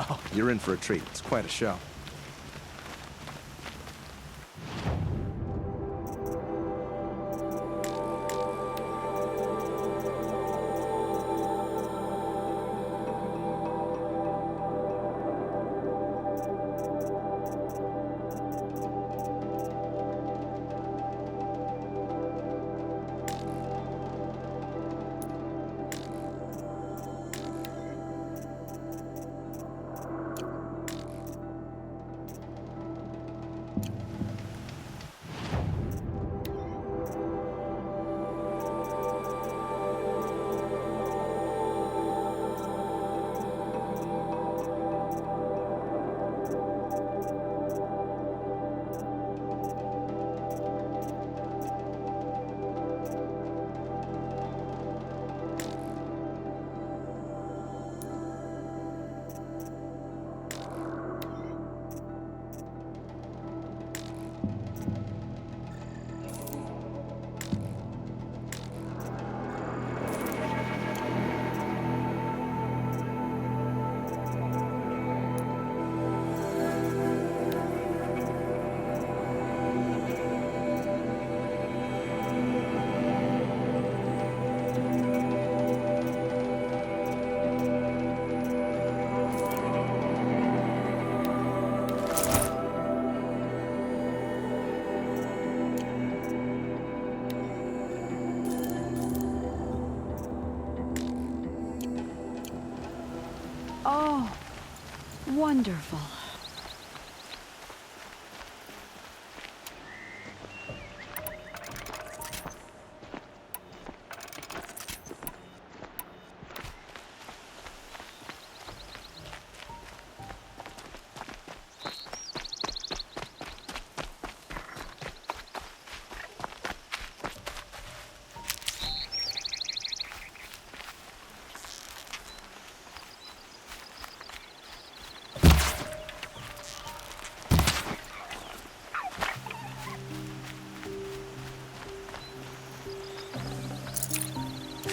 Oh, you're in for a treat. It's quite a show. Oh, wonderful.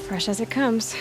Fresh as it comes.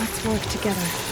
Let's work together.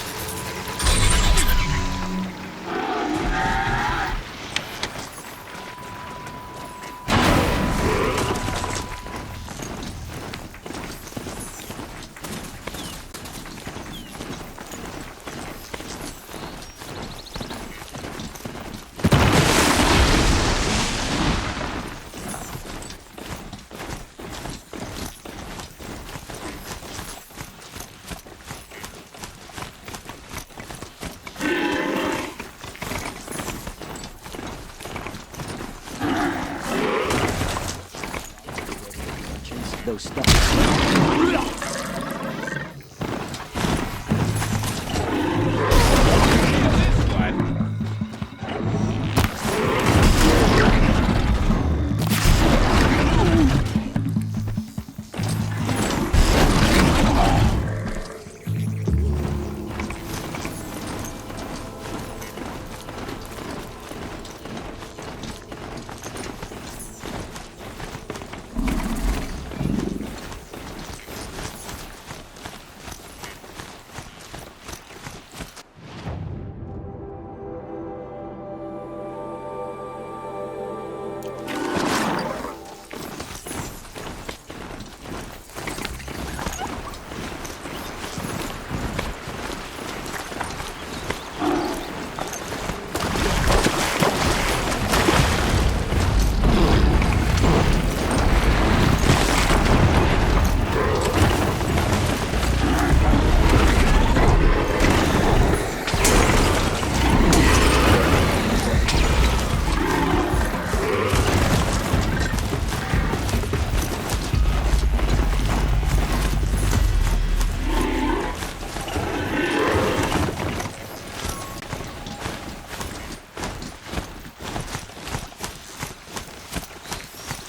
Those stuff.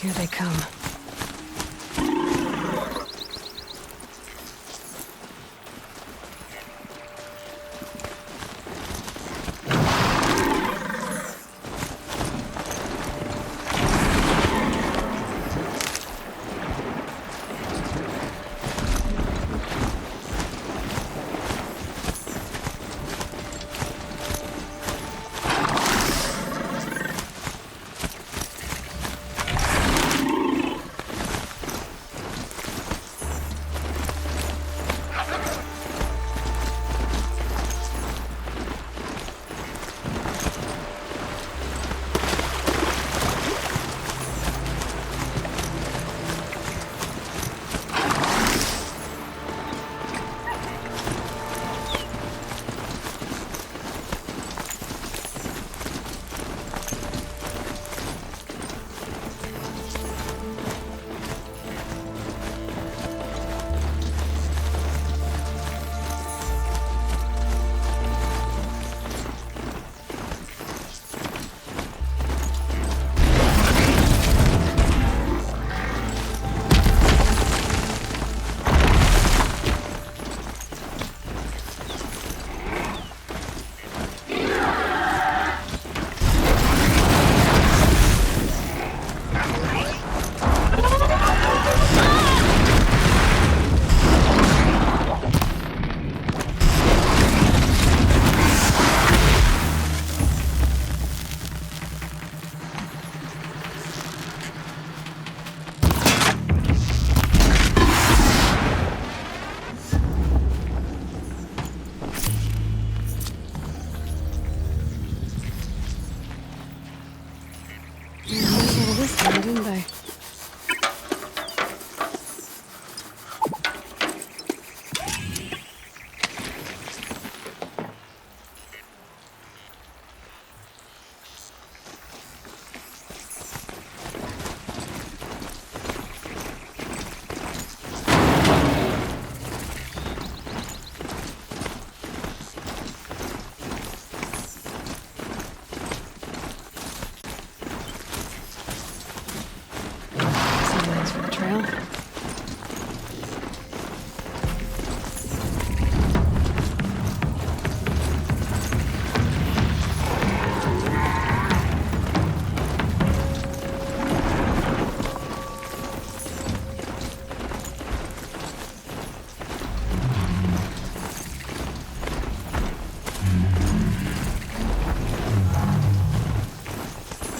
Here they come. Didn't they?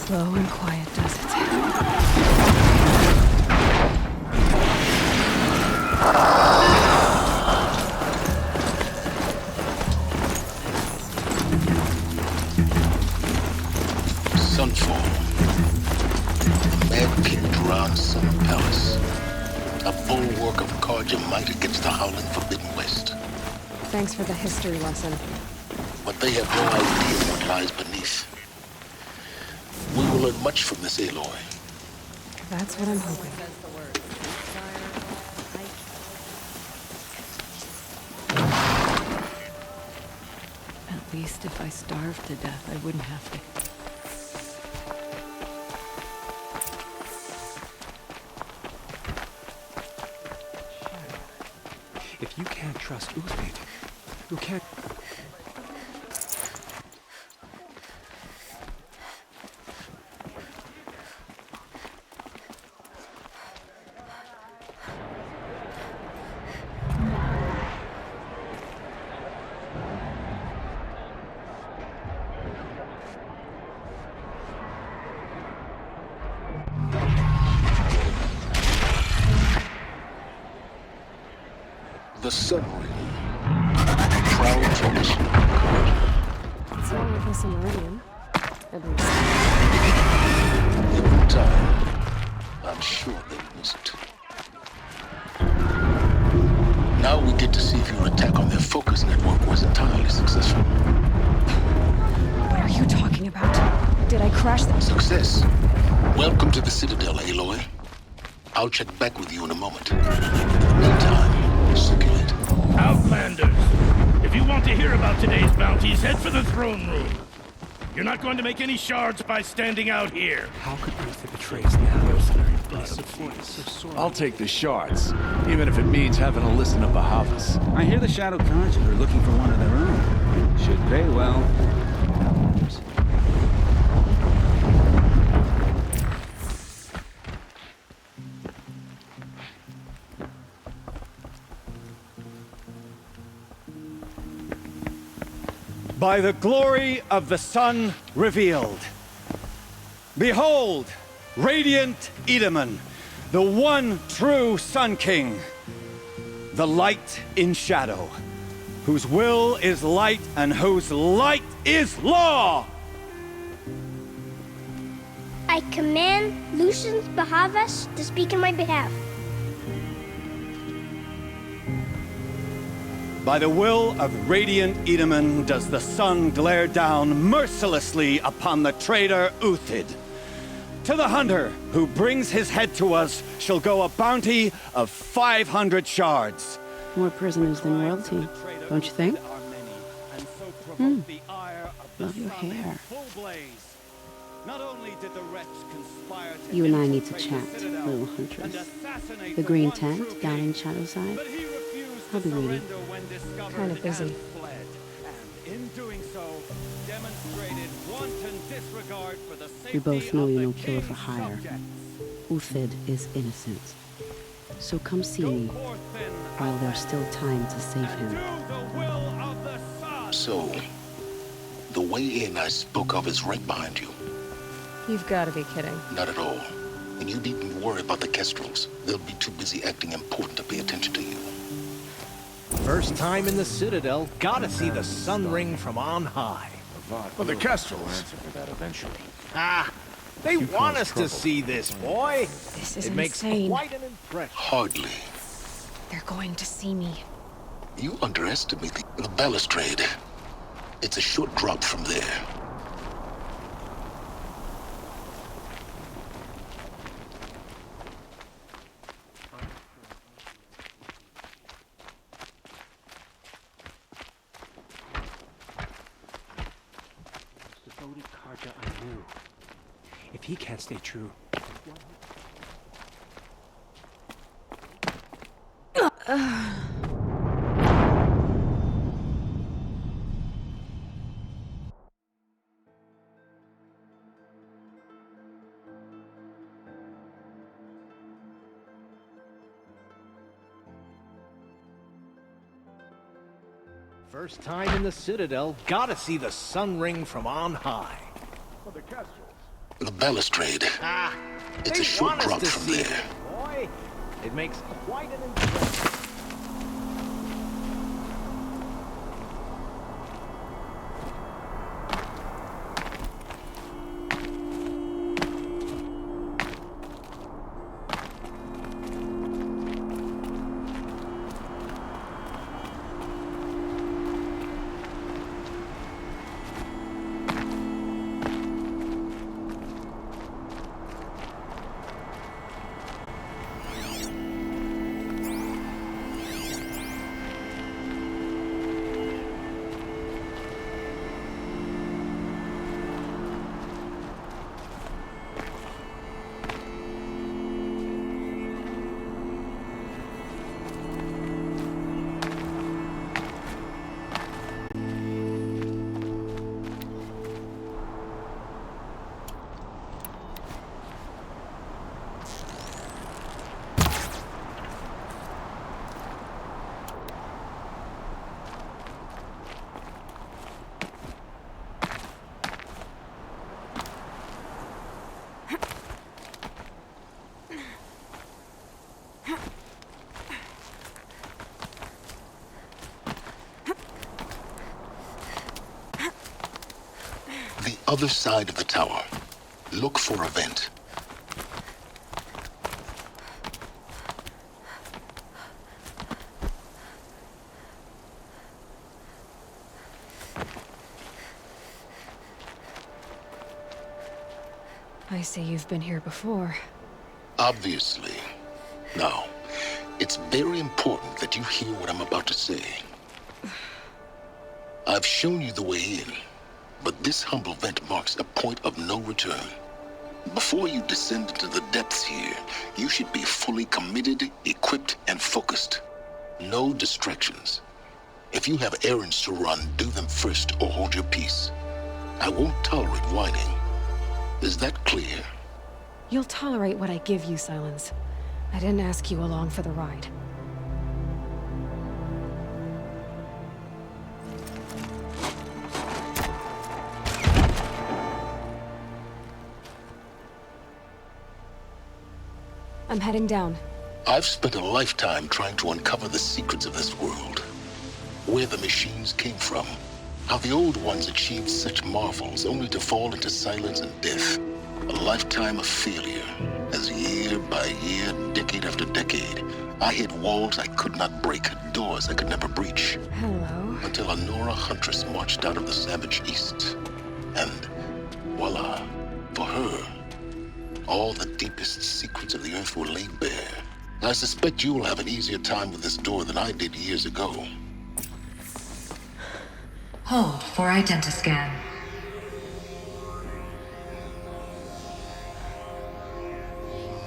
Slow and quiet does it. Sunfall. The Mad King drowns Summer Palace. A bulwark of Carja might against the howling Forbidden West. Thanks for the history lesson. But they have no idea what lies beneath. We will learn much from this Aloy. That's what I'm hoping. At least if I starved to death, I wouldn't have to. If you can't trust Uthid, you can't... The submarine. Proud tradition. It's not like this in Millennium. At least. Given time, I'm sure they wasn't. Now we get to see if your attack on their focus network was entirely successful. What are you talking about? Did I crash the... Success. Welcome to the Citadel, Aloy. I'll check back with you in a moment. Meantime, circulate. Outlanders, if you want to hear about today's bounties, head for the throne room. You're not going to make any shards by standing out here. How could Uther betray us now? Mercenary support is so sorely. I'll take the shards, even if it means having to listen to Bahavas. I hear the Shadow Conjurer looking for one of their own. Should pay well. By the glory of the sun revealed. Behold, radiant Edaman, the one true Sun King, the light in shadow, whose will is light and whose light is law! I command Lucian Bahavas to speak in my behalf. By the will of radiant Edaman does the sun glare down mercilessly upon the traitor Uthid. To the hunter who brings his head to us shall go a bounty of 500 shards. More prisoners than royalty, don't you think? Love your hair. You and I need to chat, little huntress. The green tent down in Shadowside. I'll be waiting. Kind of busy. We both know you're no killer for hire. Uthid is innocent. So come see me while there's still time to save him. So, the way in I spoke of is right behind you. You've got to be kidding. Not at all. And you needn't worry about the Kestrels. They'll be too busy acting important to pay attention to you. First time in the Citadel, gotta see the sun ring from on high. Well, the Kestrels. Answer for that eventually. Ah, they want us to see this, boy. This is It makes insane. quite an impression. Hardly. They're going to see me. You underestimate the balustrade. It's a short drop from there. Devoted Karja I knew. If he can't stay true. First time in the Citadel, gotta see the sun ring from on high. Well, the Kestrels. The balustrade. Ah, It's they a short want us drop to from see there. this, boy. It makes quite an impression. The other side of the tower. Look for a vent. I see you've been here before. Obviously. Now, it's very important that you hear what I'm about to say. I've shown you the way in. But this humble vent marks a point of no return. Before you descend into the depths here, you should be fully committed, equipped, and focused. No distractions. If you have errands to run, do them first or hold your peace. I won't tolerate whining. Is that clear? You'll tolerate what I give you, Silence. I didn't ask you along for the ride. I'm heading down. I've spent a lifetime trying to uncover the secrets of this world. Where the machines came from. How the old ones achieved such marvels only to fall into silence and death. A lifetime of failure. As year by year, decade after decade, I hit walls I could not break, doors I could never breach. Hello. Until a Nora huntress marched out of the savage east. And voila, for her, all the deepest secrets of the earth were laid bare. I suspect you will have an easier time with this door than I did years ago. Hold for identiscan.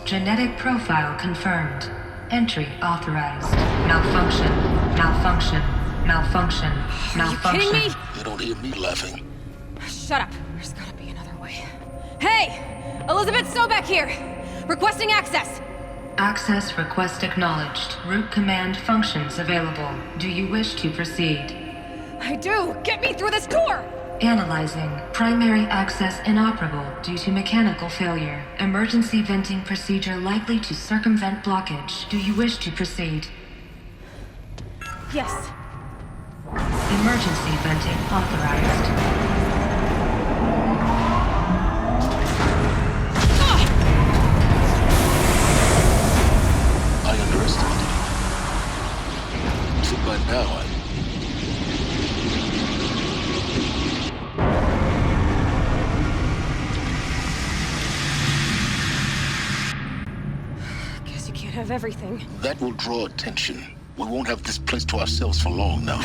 Genetic profile confirmed. Entry authorized. Malfunction. Malfunction. Malfunction. Malfunction. Are you kidding me? You don't hear me laughing. Shut up. There's gotta be another way. Hey! Elizabeth Sobeck here! Requesting access! Access request acknowledged. Root command functions available. Do you wish to proceed? I do! Get me through this door! Analyzing. Primary access inoperable due to mechanical failure. Emergency venting procedure likely to circumvent blockage. Do you wish to proceed? Yes. Emergency venting authorized. I underestimated you. So by now, Guess you can't have everything. that will draw attention. We won't have this place to ourselves for long now.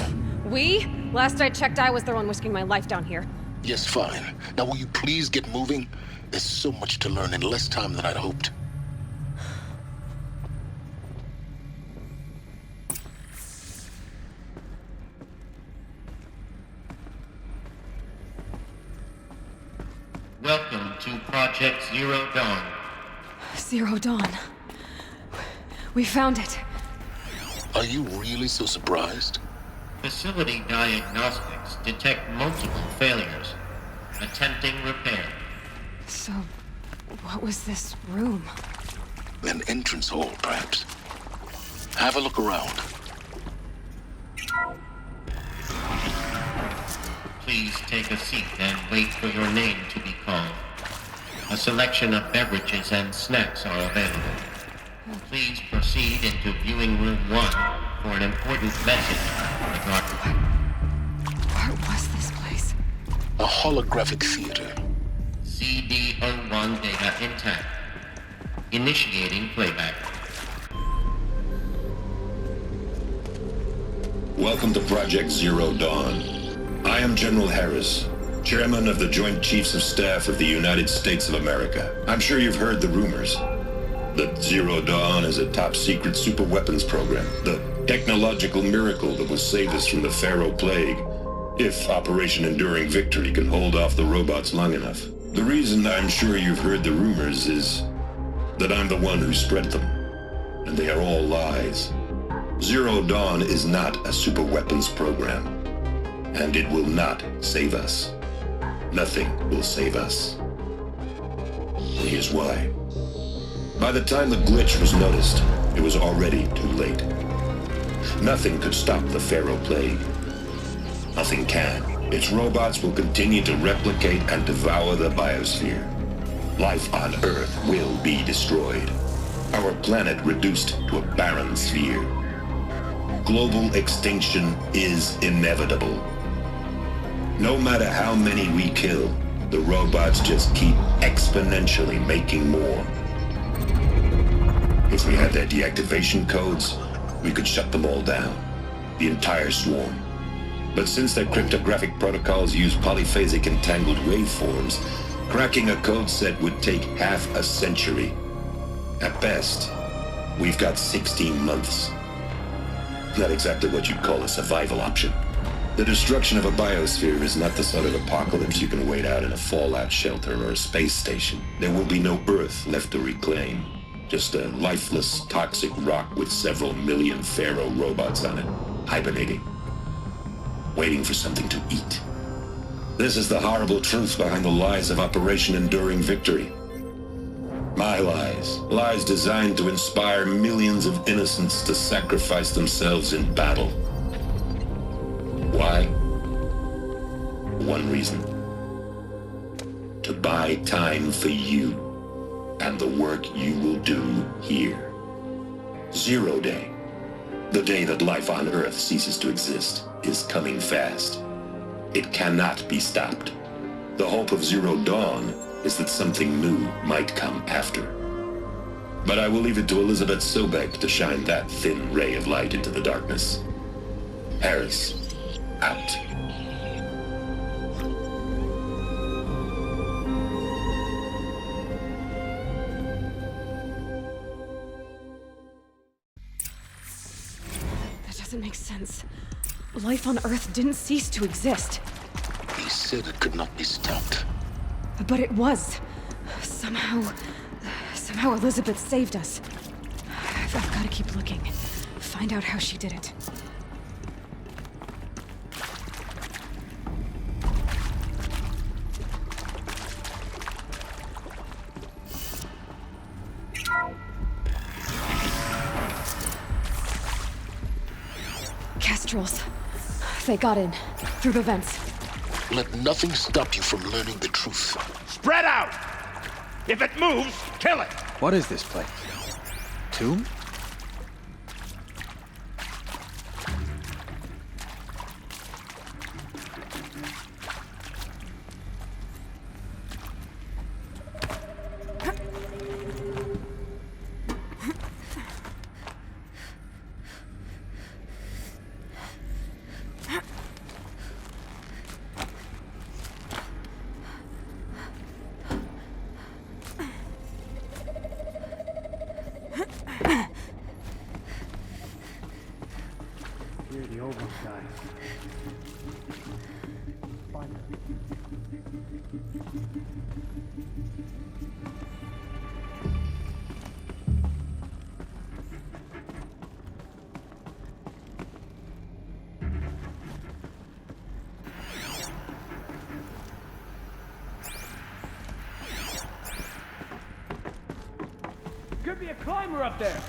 We? Last I checked, I was the one risking my life down here. Yes, fine. Now will you please get moving? There's so much to learn in less time than I'd hoped. Welcome to Project Zero Dawn. Zero Dawn. We found it. Are you really so surprised? Facility diagnostics detect multiple failures. Attempting repair. So, what was this room? An entrance hall, perhaps. Have a look around. Please take a seat and wait for your name to be called. A selection of beverages and snacks are available. Please proceed into viewing room 1 for an important message regarding... What was this place? A holographic theater. CD01 data intact. Initiating playback. Welcome to Project Zero Dawn. I am General Harris, Chairman of the Joint Chiefs of Staff of the United States of America. I'm sure you've heard the rumors that Zero Dawn is a top-secret superweapons program, the technological miracle that will save us from the Pharaoh Plague, if Operation Enduring Victory can hold off the robots long enough. The reason I'm sure you've heard the rumors is that I'm the one who spread them, and they are all lies. Zero Dawn is not a superweapons program. And it will not save us. Nothing will save us. And here's why. By the time the glitch was noticed, it was already too late. Nothing could stop the Pharaoh Plague. Nothing can. Its robots will continue to replicate and devour the biosphere. Life on Earth will be destroyed. Our planet reduced to a barren sphere. Global extinction is inevitable. No matter how many we kill, the robots just keep exponentially making more. If we had their deactivation codes, we could shut them all down. The entire swarm. But since their cryptographic protocols use polyphasic entangled waveforms, cracking a code set would take half a century. At best, we've got 16 months. Not exactly what you'd call a survival option. The destruction of a biosphere is not the sort of apocalypse you can wait out in a fallout shelter or a space station. There will be no Earth left to reclaim. Just a lifeless, toxic rock with several million Pharaoh robots on it, hibernating, waiting for something to eat. This is the horrible truth behind the lies of Operation Enduring Victory. My lies. Lies designed to inspire millions of innocents to sacrifice themselves in battle. Why? One reason. To buy time for you and the work you will do here. 0 Day, the day that life on Earth ceases to exist, is coming fast. It cannot be stopped. The hope of Zero Dawn is that something new might come after. But I will leave it to Elizabeth Sobek to shine that thin ray of light into the darkness. Harris, out. That doesn't make sense. Life on Earth didn't cease to exist. He said it could not be stopped. But it was. Somehow Elizabeth saved us. I've got to keep looking. Find out how she did it. Kestrels. They got in. Through the vents. Let nothing stop you from learning the truth. Spread out! If it moves, kill it! What is this place? Tomb? Could be a climber up there.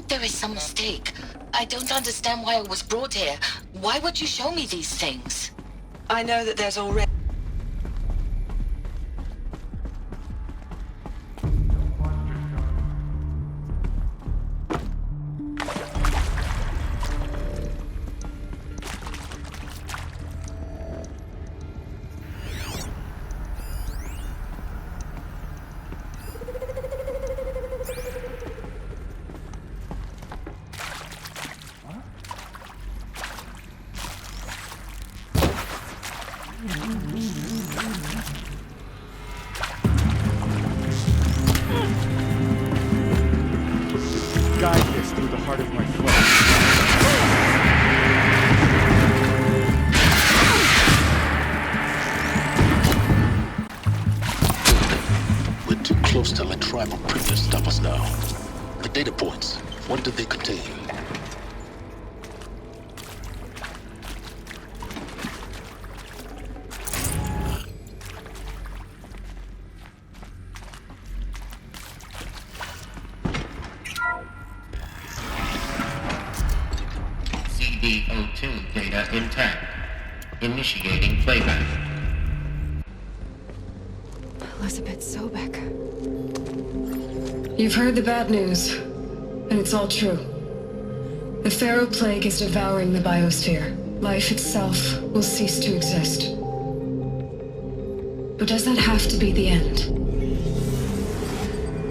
There is some mistake. I don't understand why I was brought here. Why would you show me these things? I know that there's already... Guide this through the heart of my flesh. We're too close to let tribal printers stop us now. The data points, what do they contain? CD02 data intact. Initiating playback. Elizabeth Sobek. You've heard the bad news. And it's all true. The Pharaoh Plague is devouring the biosphere. Life itself will cease to exist. But does that have to be the end?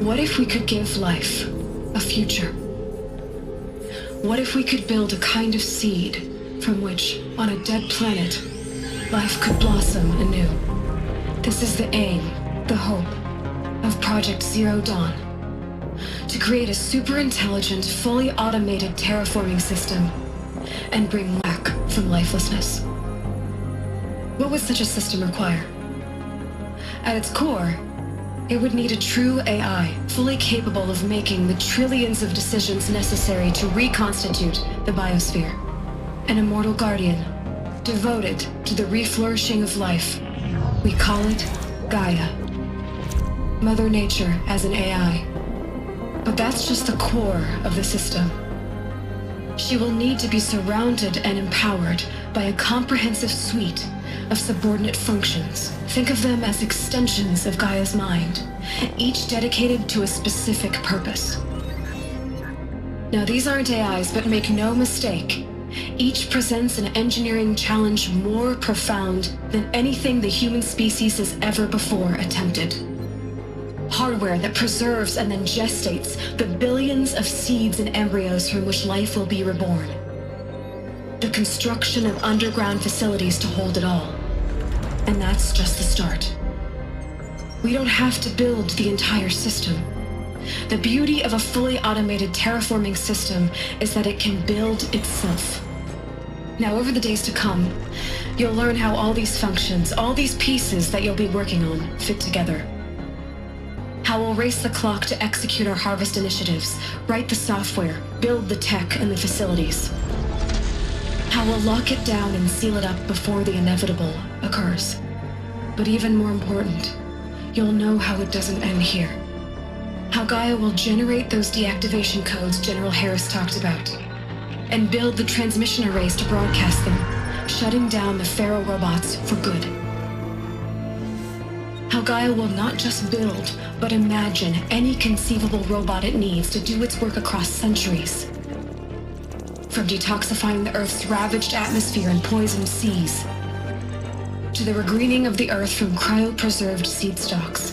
What if we could give life a future? What if we could build a kind of seed from which, on a dead planet, life could blossom anew? This is the aim, the hope, of Project Zero Dawn. To create a super-intelligent, fully automated terraforming system and bring back from lifelessness. What would such a system require? At its core, it would need a true AI, fully capable of making the trillions of decisions necessary to reconstitute the biosphere. An immortal guardian, devoted to the reflourishing of life. We call it Gaia. Mother Nature as an AI. But that's just the core of the system. She will need to be surrounded and empowered by a comprehensive suite of subordinate functions. Think of them as extensions of Gaia's mind, each dedicated to a specific purpose. Now, these aren't AIs, but make no mistake, each presents an engineering challenge more profound than anything the human species has ever before attempted. Hardware that preserves and then gestates the billions of seeds and embryos from which life will be reborn. The construction of underground facilities to hold it all. And that's just the start. We don't have to build the entire system. The beauty of a fully automated terraforming system is that it can build itself. Now, over the days to come, you'll learn how all these functions, all these pieces that you'll be working on, fit together. How we'll race the clock to execute our harvest initiatives, write the software, build the tech and the facilities. How we'll lock it down and seal it up before the inevitable occurs. But even more important, you'll know how it doesn't end here. How Gaia will generate those deactivation codes General Harris talked about, and build the transmission arrays to broadcast them, shutting down the Pharaoh robots for good. How Gaia will not just build, but imagine any conceivable robot it needs to do its work across centuries. From detoxifying the Earth's ravaged atmosphere and poisoned seas, to the regreening of the Earth from cryopreserved seed stalks,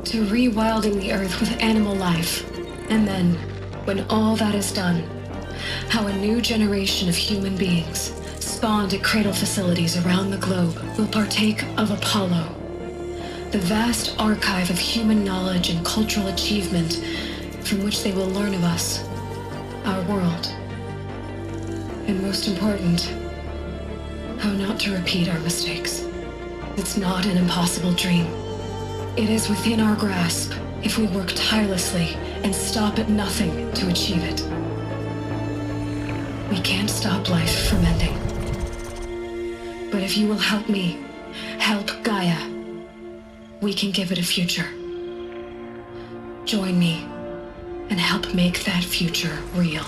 to rewilding the Earth with animal life. And then, when all that is done, how a new generation of human beings, spawned at cradle facilities around the globe, will partake of Apollo, the vast archive of human knowledge and cultural achievement from which they will learn of us, our world. And most important, how not to repeat our mistakes. It's not an impossible dream. It is within our grasp if we work tirelessly and stop at nothing to achieve it. We can't stop life from ending. But if you will help me, help Gaia, we can give it a future. Join me and help make that future real.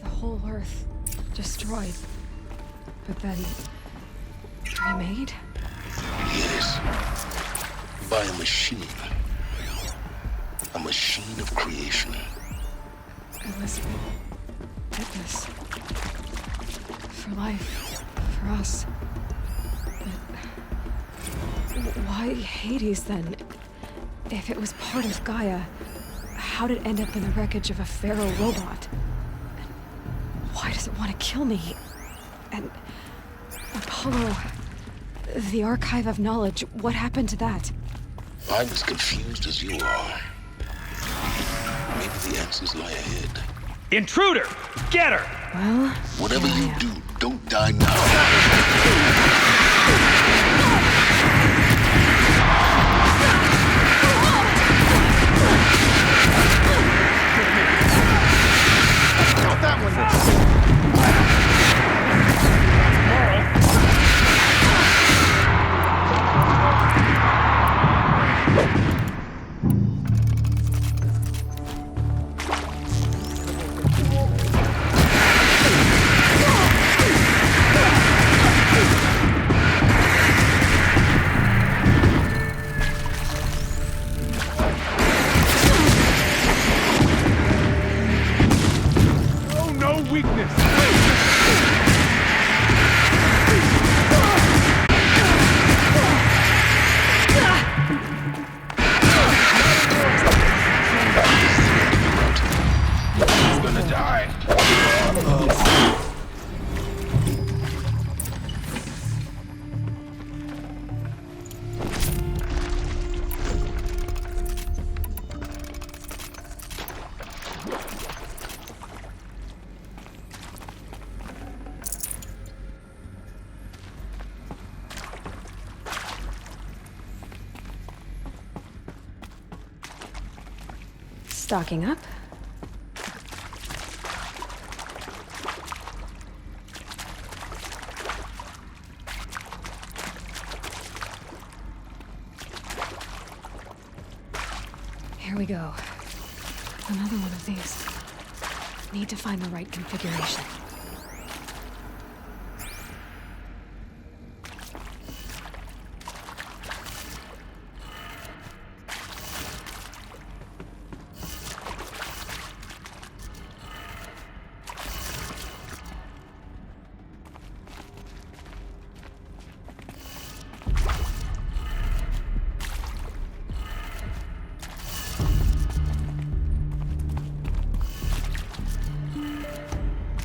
The whole Earth destroyed, but then remade? Yes. By a machine. A machine of creation. Elizabeth did this. For life. For us. But why Hades then? If it was part of Gaia, how'd it end up in the wreckage of a Pharaoh robot? And why does it want to kill me? And Apollo, the archive of knowledge, what happened to that? I'm as confused as you are. Maybe the answers lie ahead. Intruder! Get her! Well, whatever you do, don't die now. weakness. I'm gonna die. Stocking up. Here we go. Another one of these. Need to find the right configuration.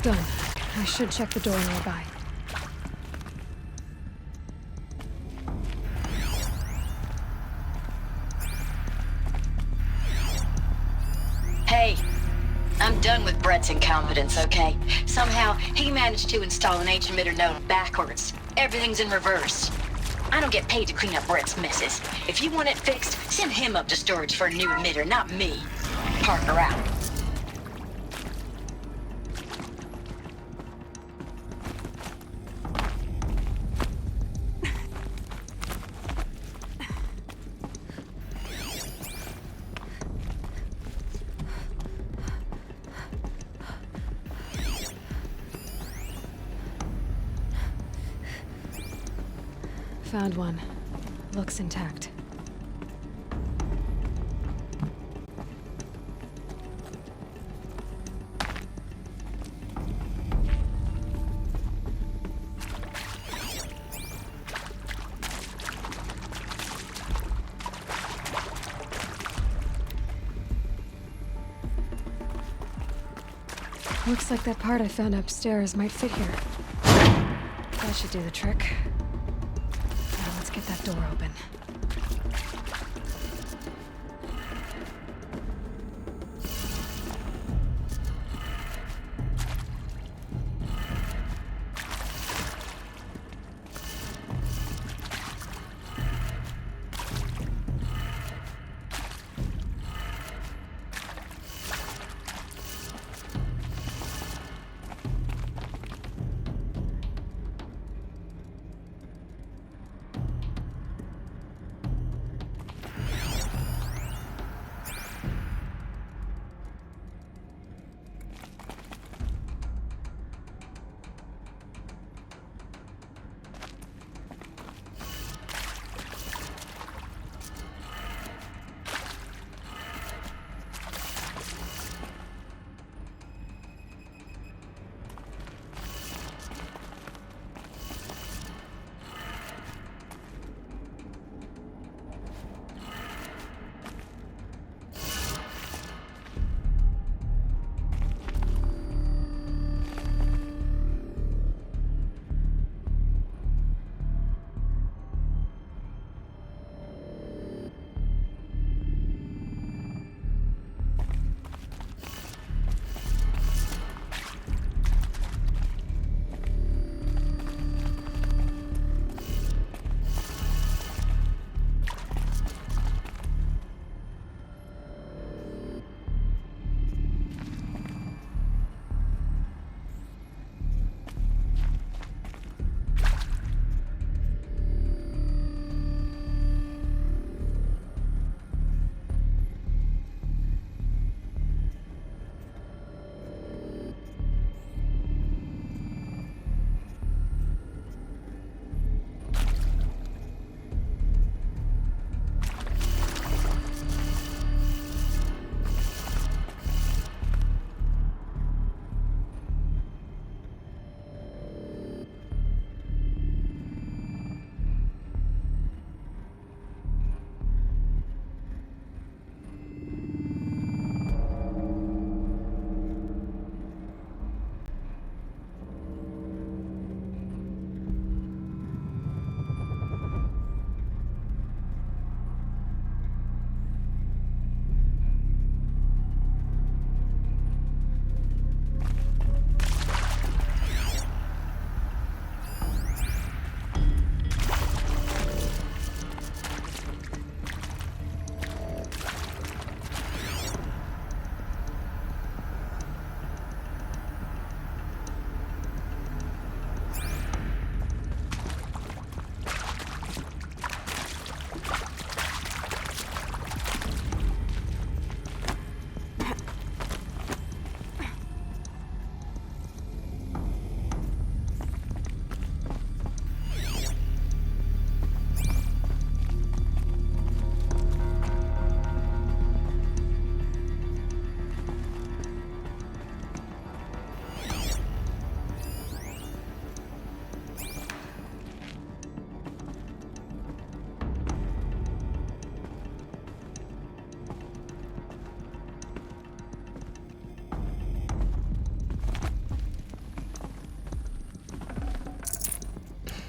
Done. I should check the door nearby. Hey, I'm done with Brett's incompetence, okay? Somehow, he managed to install an H-emitter node backwards. Everything's in reverse. I don't get paid to clean up Brett's messes. If you want it fixed, send him up to storage for a new emitter, not me. Parker out. Found one. Looks intact. Looks like that part I found upstairs might fit here. That should do the trick. Now let's get that door open.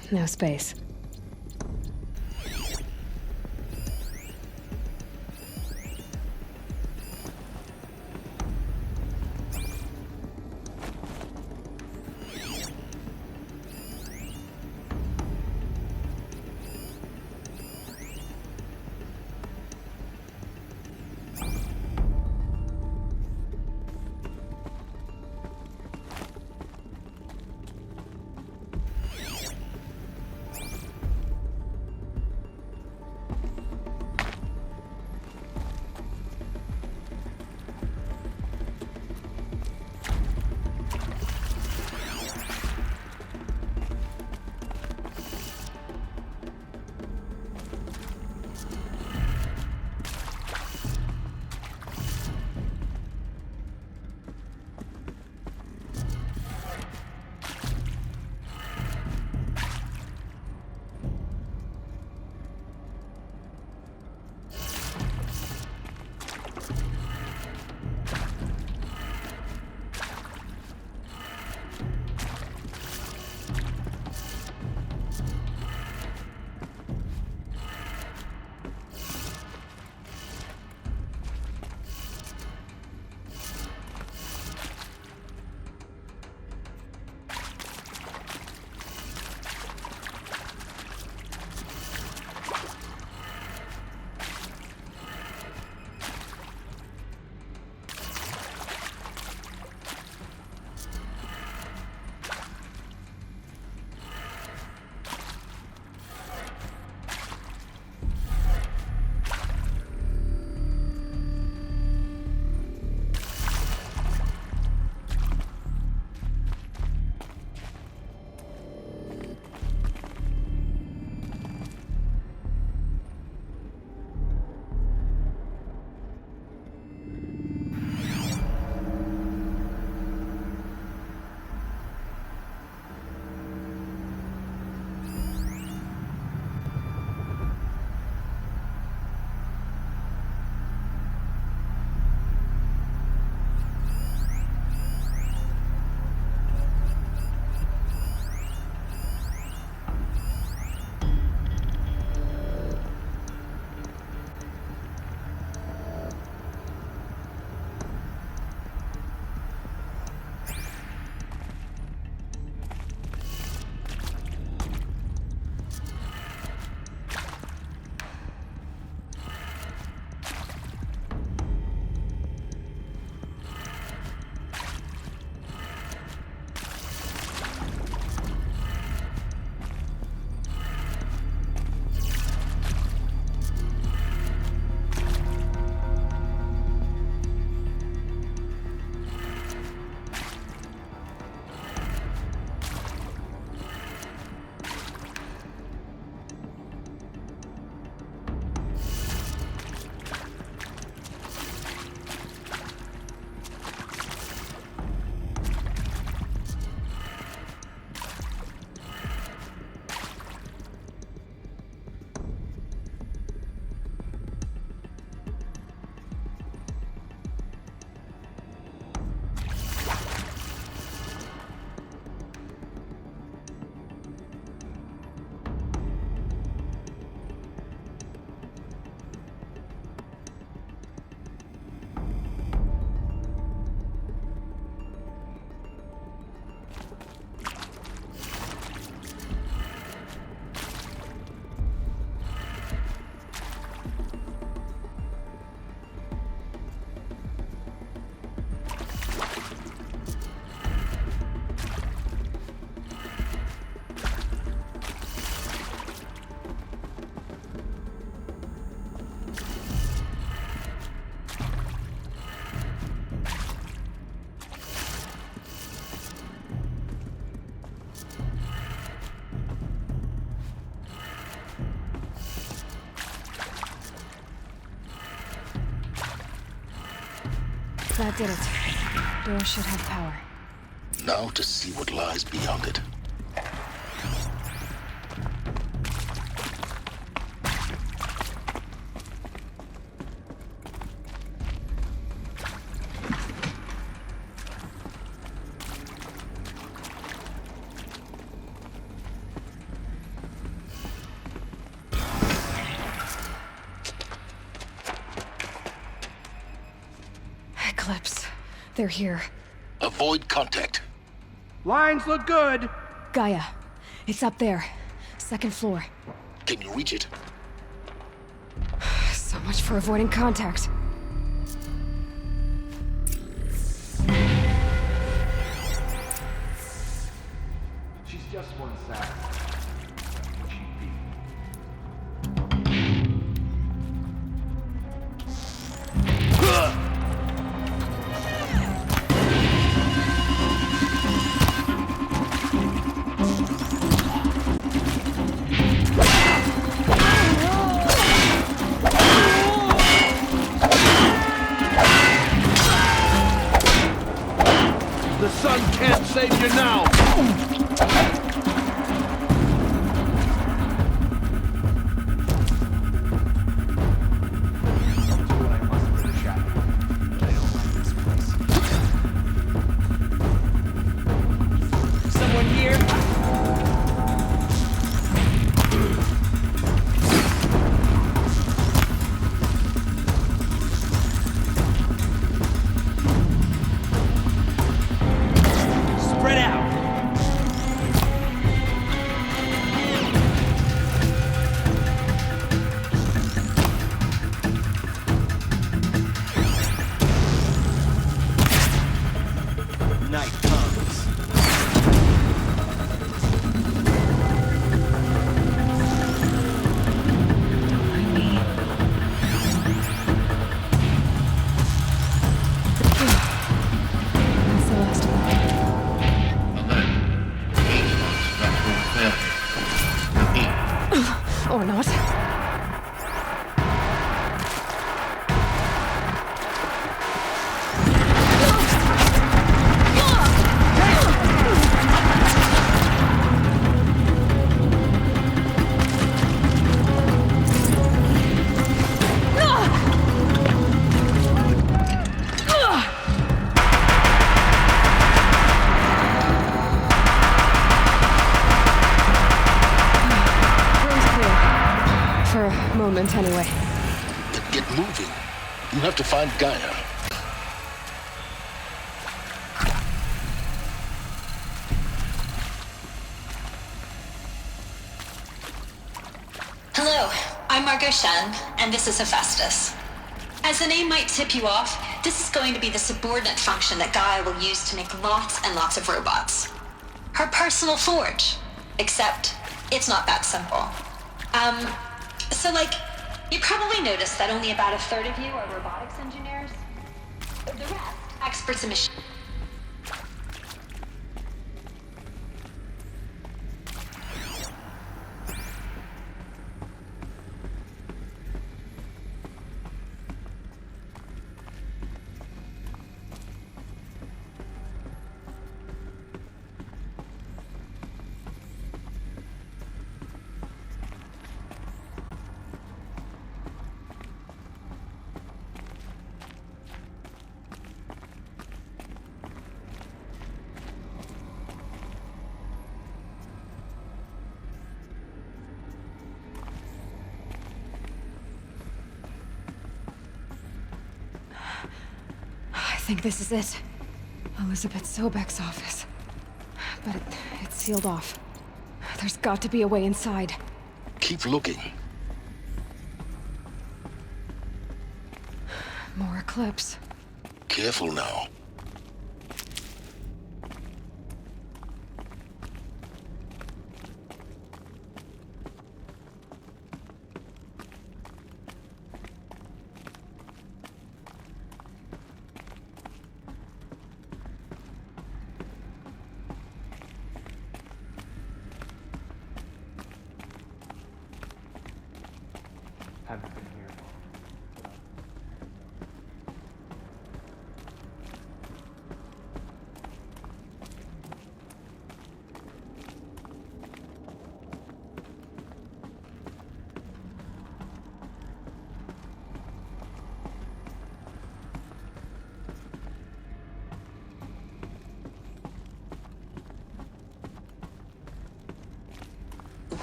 No space. That did it. Door should have power. Now to see what lies beyond it. They're here. Avoid contact. Lines look good. Gaia. It's up there. 2nd floor. Can you reach it? So much for avoiding contact. She's just one side. The sun can't save you now! Someone here? Spread out. Night comes. That's the last of them. Or not. For a moment, anyway. Then get moving. You have to find Gaia. Hello, I'm Margot Shen, and this is Hephaestus. As the name might tip you off, this is going to be the subordinate function that Gaia will use to make lots and lots of robots. Her personal forge. Except, it's not that simple. So you probably noticed that only about a third of you are robotics engineers. The rest, experts in machine. I think this is it. Elizabeth Sobek's office. But it's sealed off. There's got to be a way inside. Keep looking. More Eclipse. Careful now. Haven't been here.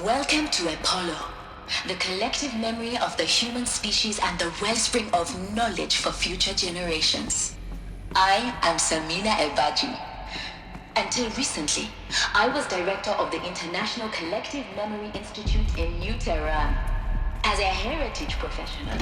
Welcome to Apollo, the collective memory of the human species and the wellspring of knowledge for future generations. I am Samina Elbaji. Until recently, I was director of the International Collective Memory Institute in New Tehran. As a heritage professional,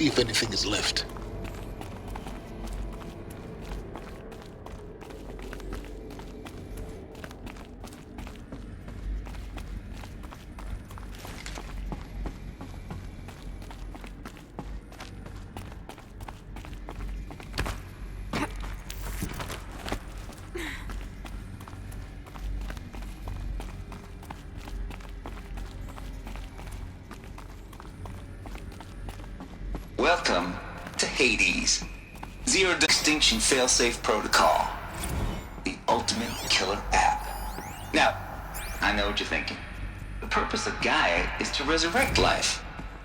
if anything is left. Welcome to Hades. Zero Distinction Failsafe Protocol. The ultimate killer app. Now, I know what you're thinking. The purpose of Gaia is to resurrect life.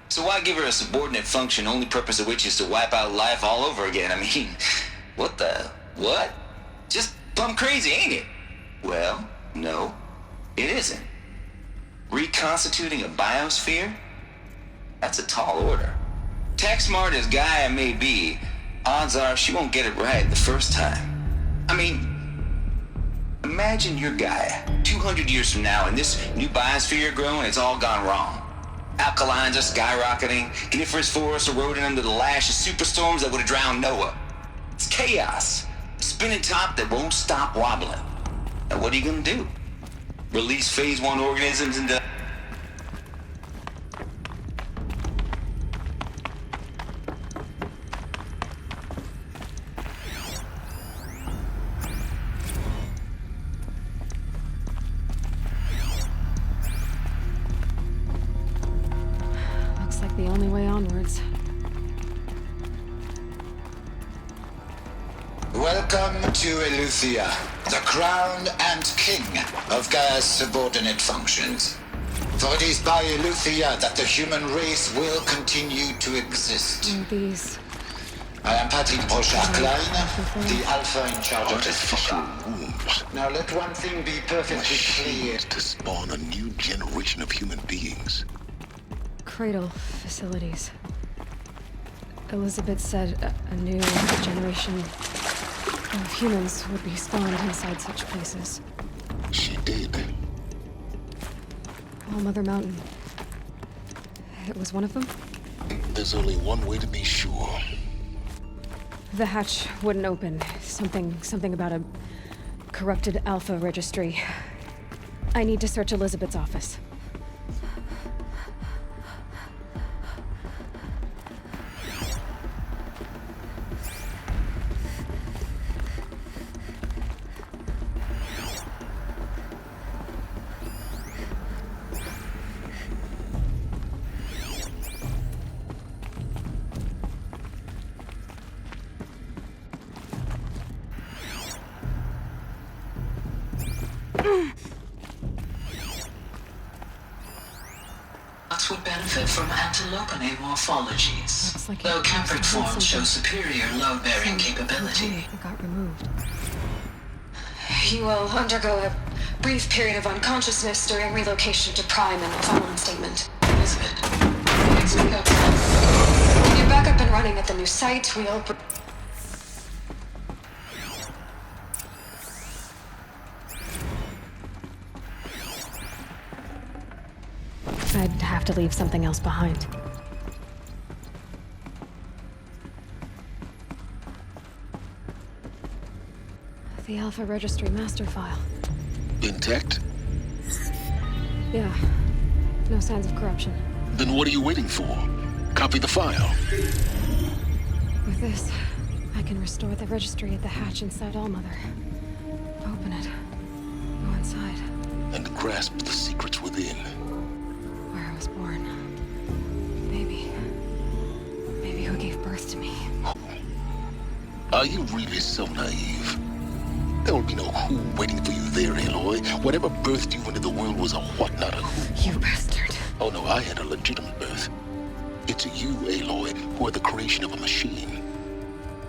So why give her a subordinate function, only purpose of which is to wipe out life all over again? I mean, what? Just plumb crazy, ain't it? Well, no, it isn't. Reconstituting a biosphere? That's a tall order. Tech smart as Gaia may be, odds are she won't get it right the first time. I mean, imagine you're Gaia, 200 years from now, and this new biosphere you're growing, it's all gone wrong. Alkalines are skyrocketing, coniferous forests eroding under the lash of superstorms that would have drowned Noah. It's chaos, a spinning top that won't stop wobbling. Now what are you gonna do? Release phase 1 organisms into... The only way onwards. Welcome to Eleuthia, the crown and king of Gaia's subordinate functions. For it is by Eleuthia that the human race will continue to exist. These. I am Patrick Brochard-Klein, the Alpha in charge of this Artificial wombs. Now let one thing be perfectly clear. To spawn a new generation of human beings. Cradle facilities. Elizabeth said a new generation of humans would be spawned inside such places. She did. All Mother Mountain. It was one of them? There's only one way to be sure. The hatch wouldn't open. Something about a corrupted Alpha registry. I need to search Elizabeth's office. Would benefit from antilopine morphologies. Low Kempered forms show superior load-bearing capability. It got removed. You will undergo a brief period of unconsciousness during relocation to Prime and the following statement. Elizabeth, please pick up. When you're back up and running at the new site, we'll... I'd have to leave something else behind. The Alpha Registry master file. Intact? Yeah. No signs of corruption. Then what are you waiting for? Copy the file. With this, I can restore the registry at the hatch inside Allmother. Open it. Go inside. And grasp the secrets within. Where I was born. Maybe who gave birth to me. Are you really so naive? There will be no who waiting for you there, Aloy. Whatever birthed you into the world was a what, not a who. You bastard. Oh no, I had a legitimate birth. It's you, Aloy, who are the creation of a machine.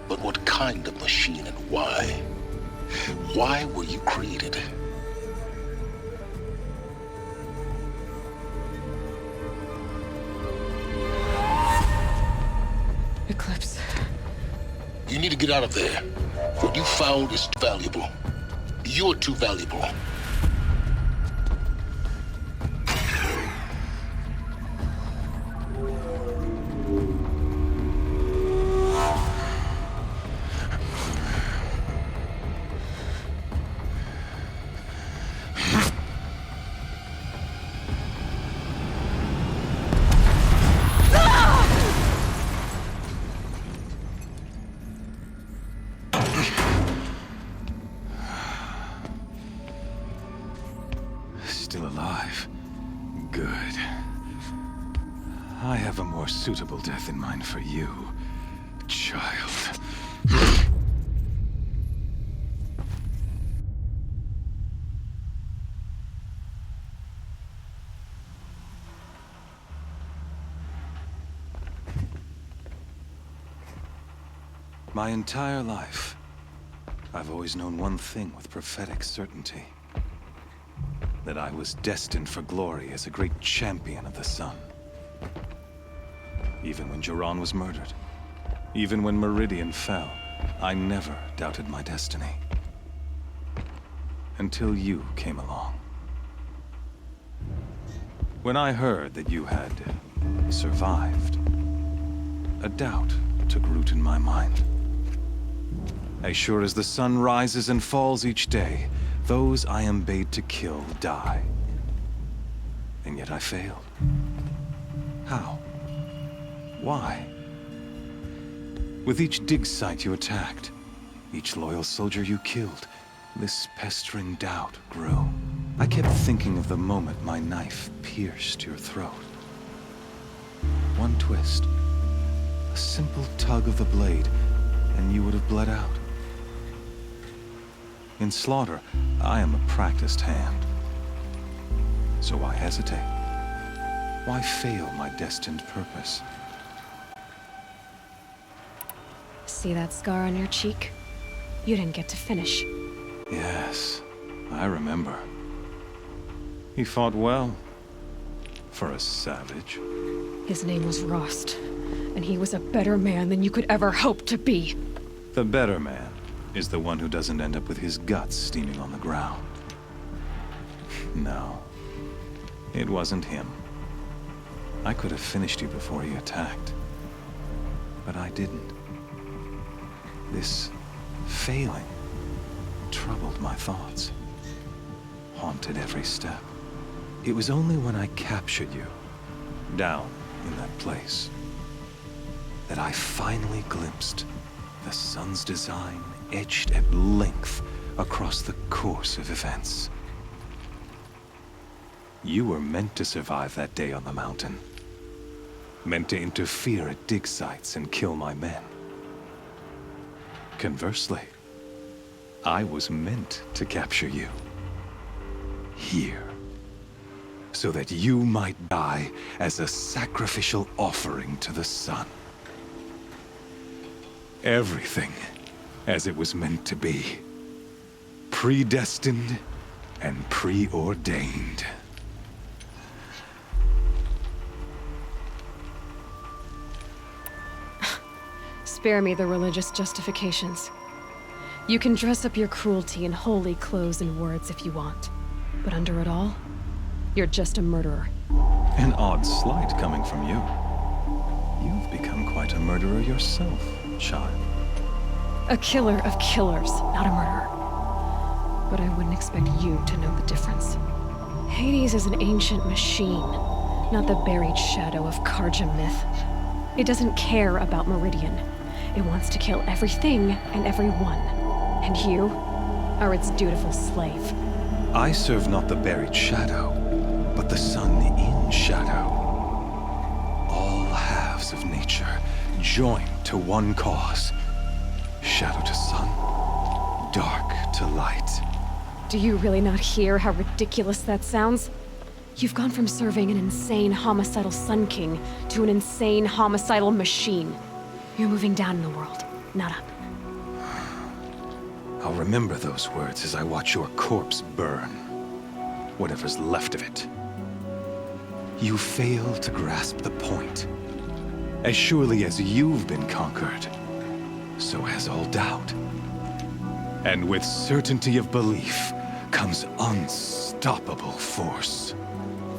But what kind of machine and why? Why were you created? Eclipse. You need to get out of there. What you found is too valuable. You're too valuable. Still alive. Good. I have a more suitable death in mind for you, child. My entire life, I've always known one thing with prophetic certainty. That I was destined for glory as a great champion of the sun. Even when Jiran was murdered, even when Meridian fell, I never doubted my destiny. Until you came along. When I heard that you had survived, a doubt took root in my mind. As sure as the sun rises and falls each day, those I am bade to kill die. And yet I failed. How? Why? With each dig site you attacked, each loyal soldier you killed, this pestering doubt grew. I kept thinking of the moment my knife pierced your throat. One twist, a simple tug of the blade, and you would have bled out. In slaughter, I am a practiced hand. So why hesitate? Why fail my destined purpose? See that scar on your cheek? You didn't get to finish. Yes, I remember. He fought well. For a savage. His name was Rost, and he was a better man than you could ever hope to be. The better man is the one who doesn't end up with his guts steaming on the ground. No, it wasn't him. I could have finished you before he attacked. But I didn't. This failing troubled my thoughts, haunted every step. It was only when I captured you, down in that place, that I finally glimpsed the sun's design etched at length across the course of events. You were meant to survive that day on the mountain. Meant to interfere at dig sites and kill my men. Conversely, I was meant to capture you. Here. So that you might die as a sacrificial offering to the sun. Everything as it was meant to be. Predestined and preordained. Spare me the religious justifications. You can dress up your cruelty in holy clothes and words if you want. But under it all, you're just a murderer. An odd slight coming from you. You've become quite a murderer yourself, child. A killer of killers, not a murderer. But I wouldn't expect you to know the difference. Hades is an ancient machine, not the buried shadow of Karja myth. It doesn't care about Meridian. It wants to kill everything and everyone. And you are its dutiful slave. I serve not the buried shadow, but the sun in shadow. All halves of nature joined to one cause. Shadow to sun, dark to light. Do you really not hear how ridiculous that sounds? You've gone from serving an insane homicidal Sun King to an insane homicidal machine. You're moving down in the world, not up. I'll remember those words as I watch your corpse burn. Whatever's left of it. You fail to grasp the point. As surely as you've been conquered, so has all doubt. And with certainty of belief comes unstoppable force.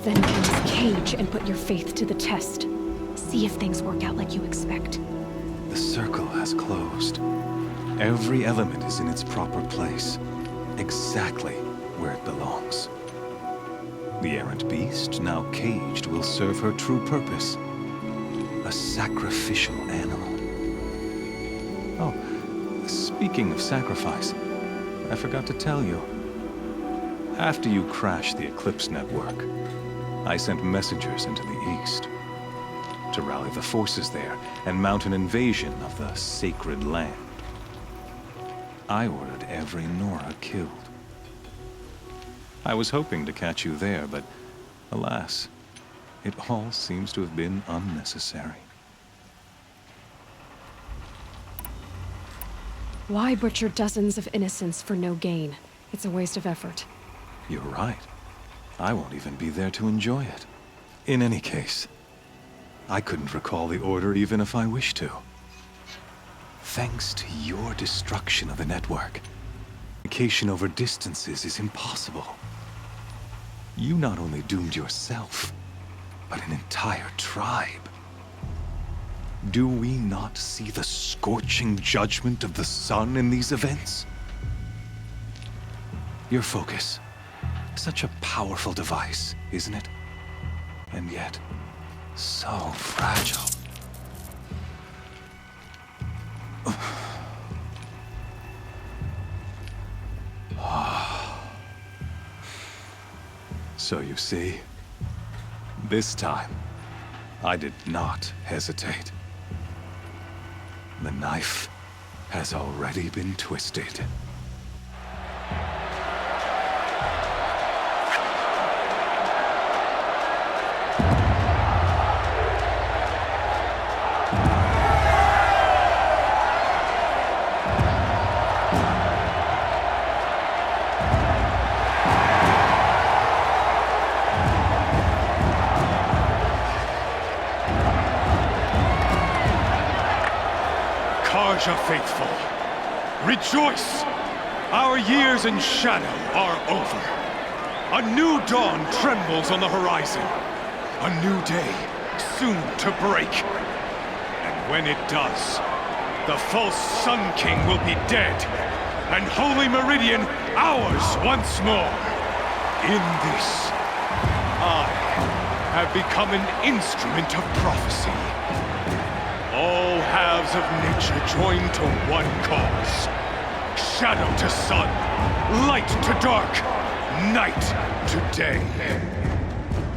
Then get this cage and put your faith to the test. See if things work out like you expect. The circle has closed. Every element is in its proper place, exactly where it belongs. The errant beast, now caged, will serve her true purpose. A sacrificial animal. Oh, speaking of sacrifice, I forgot to tell you. After you crashed the Eclipse network, I sent messengers into the east to rally the forces there and mount an invasion of the sacred land. I ordered every Nora killed. I was hoping to catch you there, but alas, it all seems to have been unnecessary. Why butcher dozens of innocents for no gain? It's a waste of effort. You're right. I won't even be there to enjoy it. In any case, I couldn't recall the order even if I wished to. Thanks to your destruction of the network, communication over distances is impossible. You not only doomed yourself, but an entire tribe. Do we not see the scorching judgment of the sun in these events? Your focus, such a powerful device, isn't it? And yet, so fragile. So you see, this time, I did not hesitate. The knife has already been twisted. Karja faithful, rejoice! Our years in shadow are over. A new dawn trembles on the horizon. A new day soon to break. And when it does, the false Sun King will be dead, and Holy Meridian ours once more. In this, I have become an instrument of prophecy. All halves of nature joined to one cause. Shadow to sun, light to dark, night to day.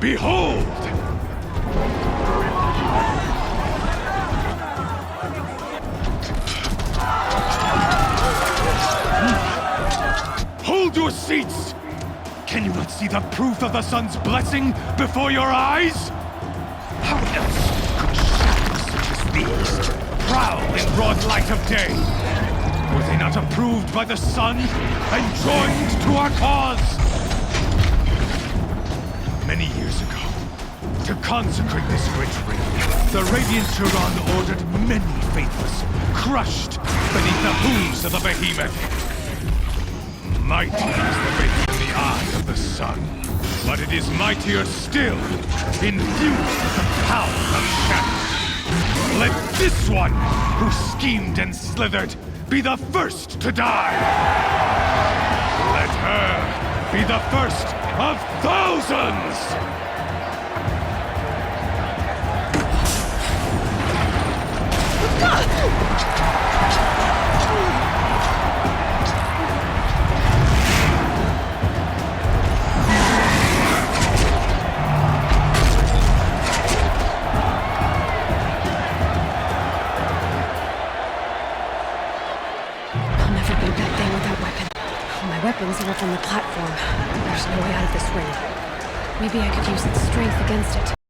Behold! Hold your seats! Can you not see the proof of the sun's blessing before your eyes? How else could shadows such as these prowl in broad light of day? Were they not approved by the sun and joined to our cause? Many years ago, to consecrate this great ring, the Radiant Turan ordered many faithless, crushed beneath the hooves of the behemoth. Mighty is the faith in the eye of the sun, but it is mightier still, infused with the power of shadow. Let this one, who schemed and slithered, be the first to die! Let her be the first of thousands! Weapons are up on the platform. There's no way out of this ring. Maybe I could use its strength against it.